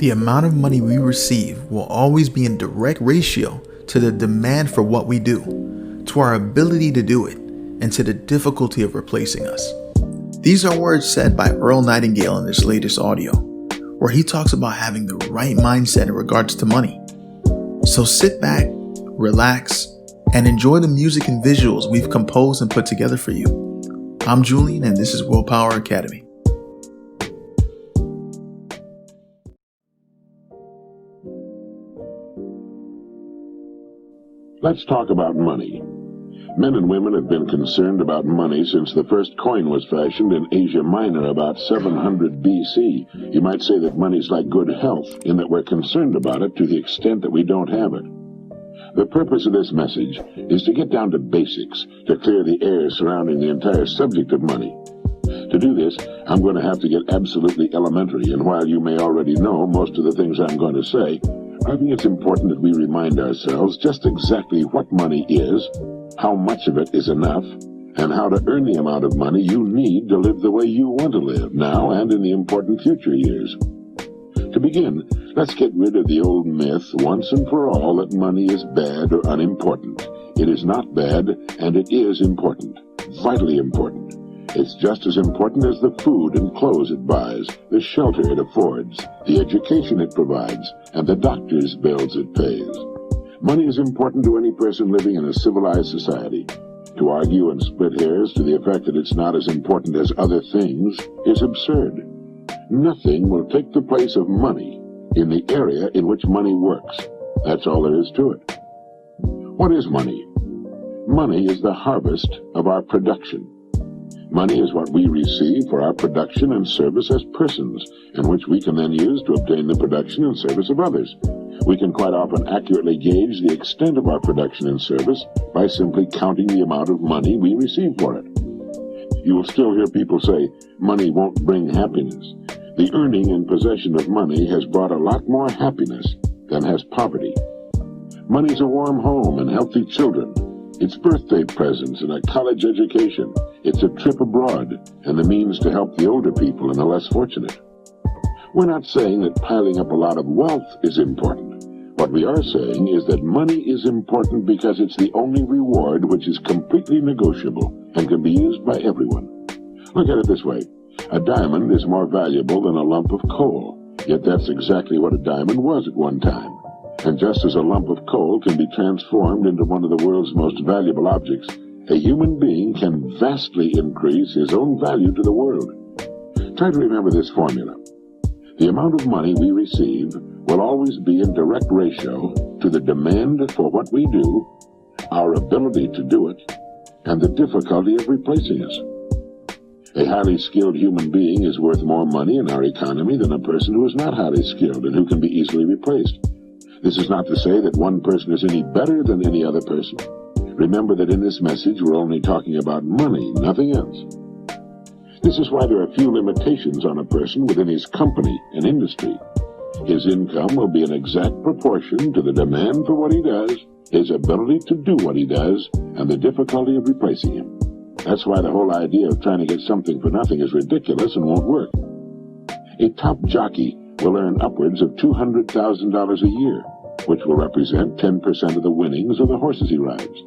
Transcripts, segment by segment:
The amount of money we receive will always be in direct ratio to the demand for what we do, to our ability to do it, and to the difficulty of replacing us. These are words said by Earl Nightingale in his latest audio, where he talks about having the right mindset in regards to money. So sit back, relax, and enjoy the music and visuals we've composed and put together for you. I'm Julian, and this is Willpower Academy. Let's talk about money. Men and women have been concerned about money since the first coin was fashioned in Asia Minor about 700 BC. You might say that money's like good health, in that we're concerned about it to the extent that we don't have it. The purpose of this message is to get down to basics, to clear the air surrounding the entire subject of money. To do this, I'm going to have to get absolutely elementary, and while you may already know most of the things I'm going to say, I think it's important that we remind ourselves just exactly what money is, how much of it is enough, and how to earn the amount of money you need to live the way you want to live now and in the important future years. To begin, let's get rid of the old myth once and for all that money is bad or unimportant. It is not bad, and it is important, vitally important. It's just as important as the food and clothes it buys, the shelter it affords, the education it provides, and the doctor's bills it pays. Money is important to any person living in a civilized society. To argue and split hairs to the effect that it's not as important as other things is absurd. Nothing will take the place of money in the area in which money works. That's all there is to it. What is money? Money is the harvest of our production. Money is what we receive for our production and service as persons, and which we can then use to obtain the production and service of others. We can quite often accurately gauge the extent of our production and service by simply counting the amount of money we receive for it. You will still hear people say, money won't bring happiness. The earning and possession of money has brought a lot more happiness than has poverty. Money's a warm home and healthy children. It's birthday presents and a college education. It's a trip abroad and the means to help the older people and the less fortunate. We're not saying that piling up a lot of wealth is important. What we are saying is that money is important because it's the only reward which is completely negotiable and can be used by everyone. Look at it this way. A diamond is more valuable than a lump of coal, yet that's exactly what a diamond was at one time. And just as a lump of coal can be transformed into one of the world's most valuable objects, a human being can vastly increase his own value to the world. Try to remember this formula. The amount of money we receive will always be in direct ratio to the demand for what we do, our ability to do it, and the difficulty of replacing us. A highly skilled human being is worth more money in our economy than a person who is not highly skilled and who can be easily replaced. This is not to say that one person is any better than any other person. Remember that in this message we're only talking about money, nothing else. This is why there are few limitations on a person within his company and industry. His income will be an exact proportion to the demand for what he does, his ability to do what he does, and the difficulty of replacing him. That's why the whole idea of trying to get something for nothing is ridiculous and won't work. A top jockey will earn upwards of $200,000 a year, which will represent 10% of the winnings of the horses he rides.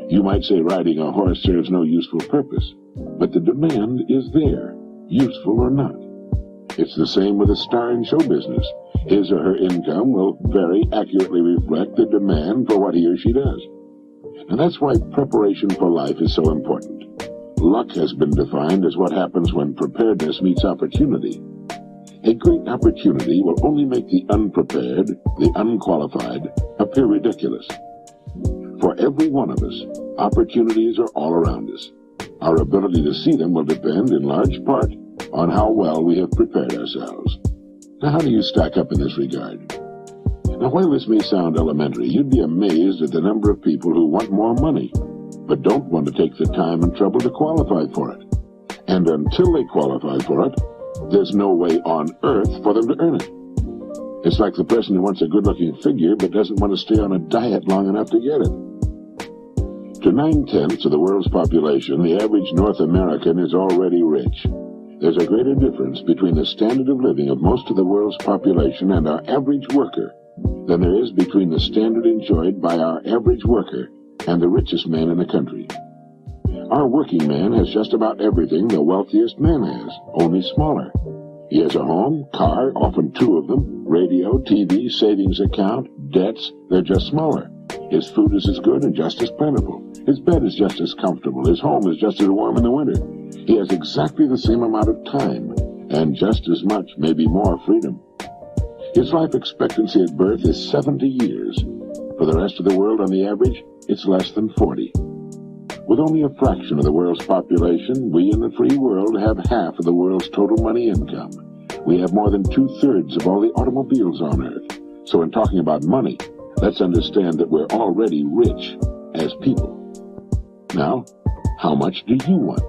You might say riding a horse serves no useful purpose, but the demand is there, useful or not. It's the same with a star in show business. His or her income will very accurately reflect the demand for what he or she does. And that's why preparation for life is so important. Luck has been defined as what happens when preparedness meets opportunity. A great opportunity will only make the unprepared, the unqualified, appear ridiculous. For every one of us, opportunities are all around us. Our ability to see them will depend in large part on how well we have prepared ourselves. Now, how do you stack up in this regard? Now, while this may sound elementary, you'd be amazed at the number of people who want more money, but don't want to take the time and trouble to qualify for it. And until they qualify for it, there's no way on earth for them to earn it. It's like the person who wants a good-looking figure but doesn't want to stay on a diet long enough to get it. To 9/10 of the world's population, the average North American is already rich. There's a greater difference between the standard of living of most of the world's population and our average worker than there is between the standard enjoyed by our average worker and the richest man in the country. Our working man has just about everything the wealthiest man has, only smaller. He has a home, car, often two of them, radio, TV, savings account, debts. They're just smaller. His food is as good and just as plentiful. His bed is just as comfortable. His home is just as warm in the winter. He has exactly the same amount of time and just as much, maybe more, freedom. His life expectancy at birth is 70 years. For the rest of the world, on the average, it's less than 40. With only a fraction of the world's population, we in the free world have half of the world's total money income. We have more than 2/3 of all the automobiles on Earth. So in talking about money, let's understand that we're already rich as people. Now, how much do you want?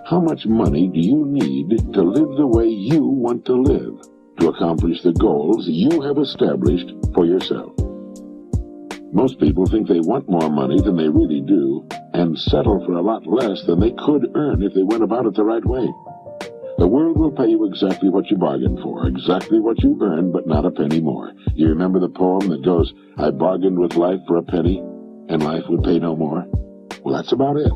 How much money do you need to live the way you want to live, to accomplish the goals you have established for yourself? Most people think they want more money than they really do, and settle for a lot less than they could earn if they went about it the right way. The world will pay you exactly what you bargained for, exactly what you earned, but not a penny more. You remember the poem that goes, "I bargained with life for a penny, and life would pay no more"? Well, that's about it.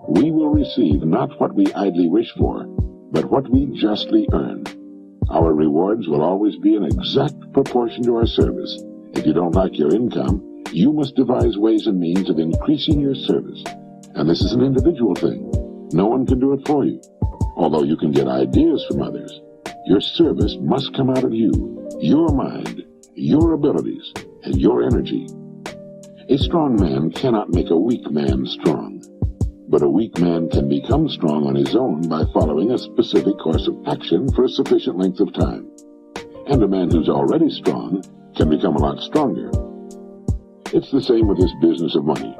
We will receive not what we idly wish for, but what we justly earn. Our rewards will always be in exact proportion to our service. If you don't like your income, you must devise ways and means of increasing your service. And this is an individual thing. No one can do it for you. Although you can get ideas from others, your service must come out of you, your mind, your abilities, and your energy. A strong man cannot make a weak man strong, but a weak man can become strong on his own by following a specific course of action for a sufficient length of time. And a man who's already strong can become a lot stronger. It's the same with this business of money.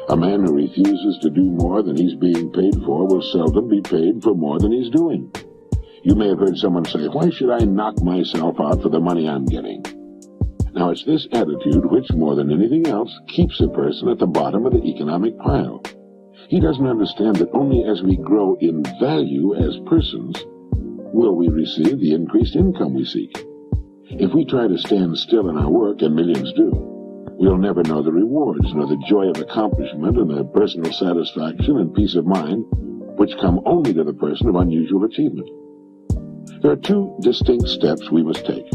A man who refuses to do more than he's being paid for will seldom be paid for more than he's doing. You may have heard someone say, "Why should I knock myself out for the money I'm getting?" Now, it's this attitude which, more than anything else, keeps a person at the bottom of the economic pile. He doesn't understand that only as we grow in value as persons will we receive the increased income we seek. If we try to stand still in our work, and millions do, we'll never know the rewards, nor the joy of accomplishment and the personal satisfaction and peace of mind which come only to the person of unusual achievement. There are two distinct steps we must take.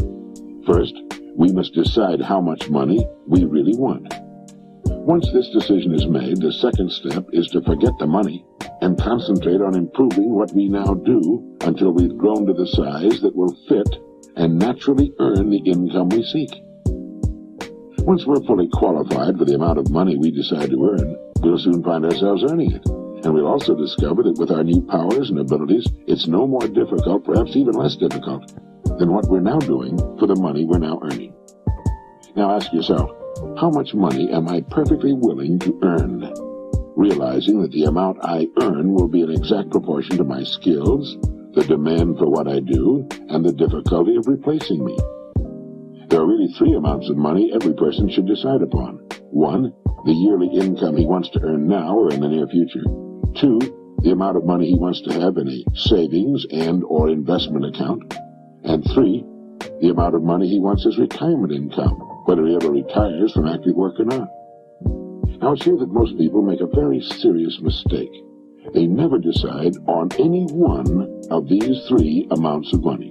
First, we must decide how much money we really want. Once this decision is made, the second step is to forget the money and concentrate on improving what we now do until we've grown to the size that will fit and naturally earn the income we seek. Once we're fully qualified for the amount of money we decide to earn, we'll soon find ourselves earning it. And we'll also discover that with our new powers and abilities, it's no more difficult, perhaps even less difficult, than what we're now doing for the money we're now earning. Now ask yourself, how much money am I perfectly willing to earn? Realizing that the amount I earn will be in exact proportion to my skills, the demand for what I do, and the difficulty of replacing me. There are really three amounts of money every person should decide upon. One, the yearly income he wants to earn now or in the near future. Two, the amount of money he wants to have in a savings and or investment account. And three, the amount of money he wants as retirement income, whether he ever retires from active work or not. Now it's here that most people make a very serious mistake. They never decide on any one of these three amounts of money.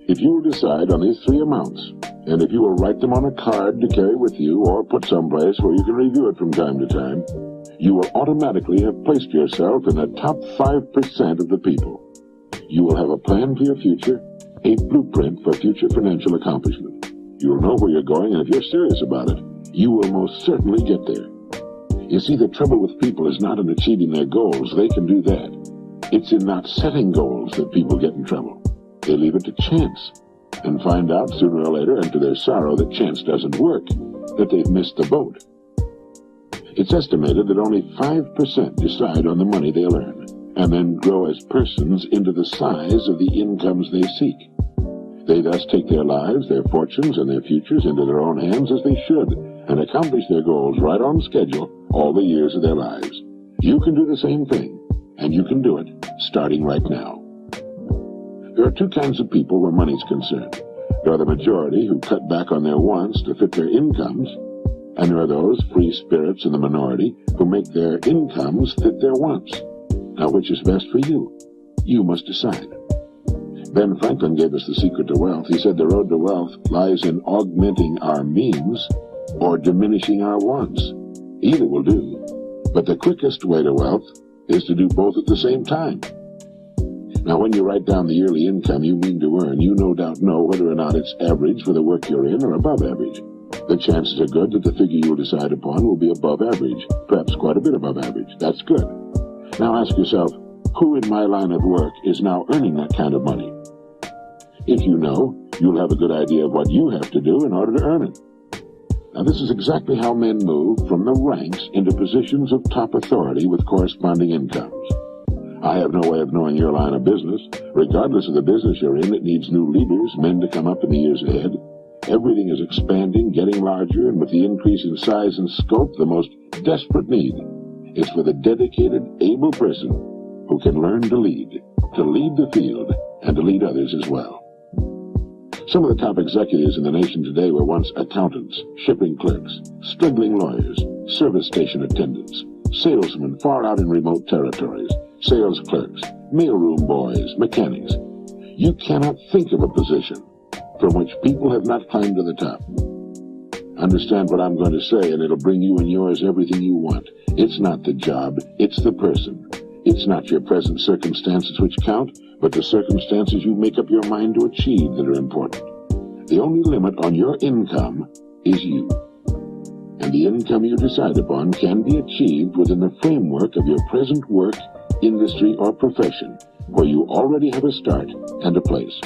If you will decide on these three amounts, and if you will write them on a card to carry with you or put someplace where you can review it from time to time, you will automatically have placed yourself in the top 5% of the people. You will have a plan for your future, a blueprint for future financial accomplishment. You will know where you're going, and if you're serious about it, you will most certainly get there. You see, the trouble with people is not in achieving their goals. They can do that. It's in not setting goals that people get in trouble. They leave it to chance and find out sooner or later, and to their sorrow, that chance doesn't work, that they've missed the boat. It's estimated that only 5% decide on the money they'll earn, and then grow as persons into the size of the incomes they seek. They thus take their lives, their fortunes, and their futures into their own hands as they should, and accomplish their goals right on schedule all the years of their lives. You can do the same thing, and you can do it starting right now. There are two kinds of people where money's concerned. There are the majority who cut back on their wants to fit their incomes, and there are those free spirits in the minority who make their incomes fit their wants. Now, which is best for you? You must decide. Ben Franklin gave us the secret to wealth. He said the road to wealth lies in augmenting our means or diminishing our wants. Either will do, but the quickest way to wealth is to do both at the same time. Now, when you write down the yearly income you mean to earn, you no doubt know whether or not it's average for the work you're in or above average. The chances are good that the figure you'll decide upon will be above average, perhaps quite a bit above average. That's good. Now ask yourself, who in my line of work is now earning that kind of money? If you know, you'll have a good idea of what you have to do in order to earn it. Now, this is exactly how men move from the ranks into positions of top authority with corresponding incomes. I have no way of knowing your line of business. Regardless of the business you're in, it needs new leaders, men to come up in the years ahead. Everything is expanding, getting larger, and with the increase in size and scope, the most desperate need is for the dedicated, able person who can learn to lead the field, and to lead others as well. Some of the top executives in the nation today were once accountants, shipping clerks, struggling lawyers, service station attendants, salesmen far out in remote territories, sales clerks, mailroom boys, mechanics. You cannot think of a position from which people have not climbed to the top. Understand what I'm going to say, and it'll bring you and yours everything you want. It's not the job, it's the person. It's not your present circumstances which count, but the circumstances you make up your mind to achieve that are important. The only limit on your income is you. And the income you decide upon can be achieved within the framework of your present work, industry, or profession, where you already have a start and a place.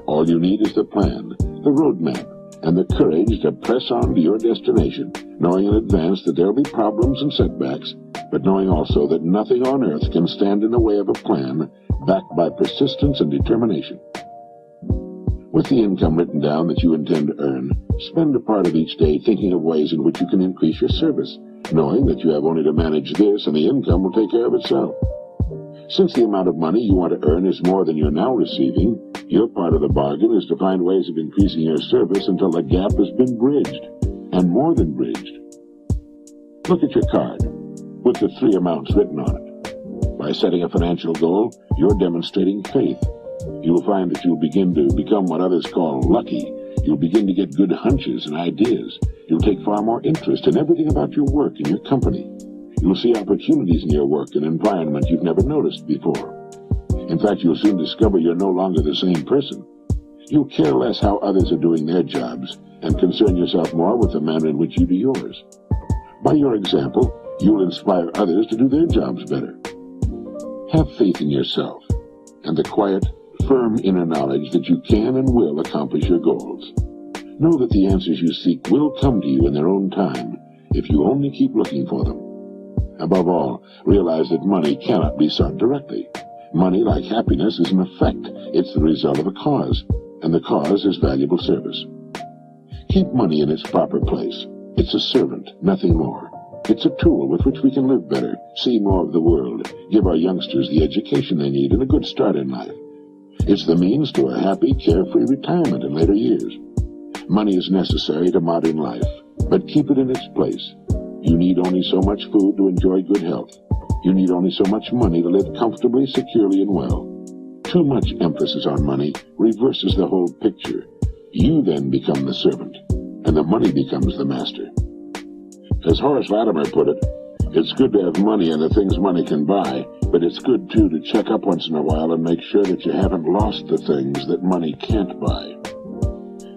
All you need is the plan, the roadmap, and the courage to press on to your destination, knowing in advance that there will be problems and setbacks, but knowing also that nothing on earth can stand in the way of a plan backed by persistence and determination. With the income written down that you intend to earn, spend a part of each day thinking of ways in which you can increase your service, knowing that you have only to manage this and the income will take care of itself. Since the amount of money you want to earn is more than you're now receiving, your part of the bargain is to find ways of increasing your service until the gap has been bridged, and more than bridged. Look at your card, with the 3 amounts written on it. By setting a financial goal, you're demonstrating faith. You'll find that you'll begin to become what others call lucky. You'll begin to get good hunches and ideas. You'll take far more interest in everything about your work and your company. You'll see opportunities in your work and environment you've never noticed before. In fact, you'll soon discover you're no longer the same person. You'll care less how others are doing their jobs and concern yourself more with the manner in which you do yours. By your example, you'll inspire others to do their jobs better. Have faith in yourself and the quiet, firm inner knowledge that you can and will accomplish your goals. Know that the answers you seek will come to you in their own time if you only keep looking for them. Above all, realize that money cannot be sought directly. Money, like happiness, is an effect. It's the result of a cause, and the cause is valuable service. Keep money in its proper place. It's a servant, nothing more. It's a tool with which we can live better, see more of the world, give our youngsters the education they need and a good start in life. It's the means to a happy, carefree retirement in later years. Money is necessary to modern life, but keep it in its place. You need only so much food to enjoy good health. You need only so much money to live comfortably, securely, and well. Too much emphasis on money reverses the whole picture. You then become the servant, and the money becomes the master. As Horace Latimer put it, it's good to have money and the things money can buy, but it's good, too, to check up once in a while and make sure that you haven't lost the things that money can't buy.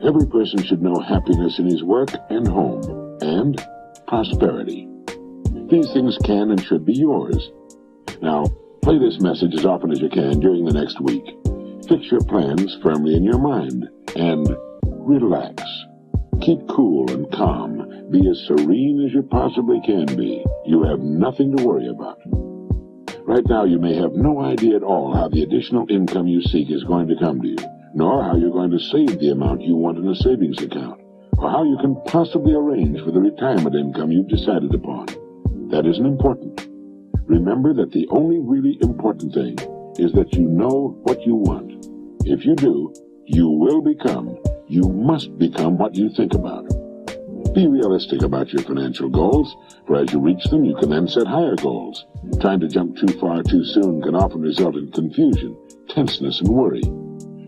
Every person should know happiness in his work and home, and prosperity. These things can and should be yours. Now, play this message as often as you can during the next week. Fix your plans firmly in your mind, and relax. Keep cool and calm. Be as serene as you possibly can be. You have nothing to worry about. Right now, you may have no idea at all how the additional income you seek is going to come to you, nor how you're going to save the amount you want in a savings account, or how you can possibly arrange for the retirement income you've decided upon. That isn't important. Remember that the only really important thing is that you know what you want, If you do, you must become what you think about. Be realistic about your financial goals, for as you reach them, you can then set higher goals. Trying to jump too far too soon can often result in confusion, tenseness, and worry.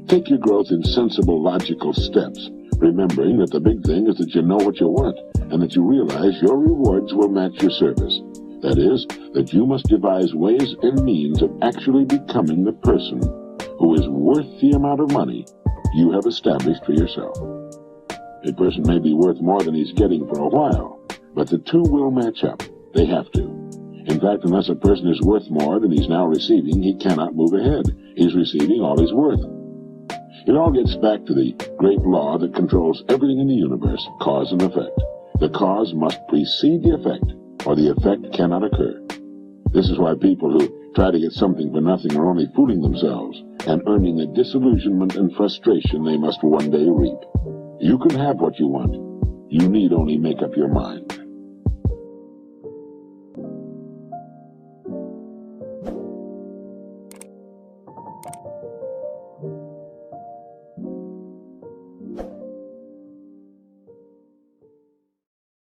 Take your growth in sensible, logical steps, remembering that the big thing is that you know what you want, and that you realize your rewards will match your service. That is, that you must devise ways and means of actually becoming the person who is worth the amount of money you have established for yourself. A person may be worth more than he's getting for a while, but the two will match up. They have to. In fact, unless a person is worth more than he's now receiving, he cannot move ahead. He's receiving all he's worth. It all gets back to the great law that controls everything in the universe, cause and effect. The cause must precede the effect, or the effect cannot occur. This is why people who try to get something for nothing are only fooling themselves and earning the disillusionment and frustration they must one day reap. You can have what you want. You need only make up your mind.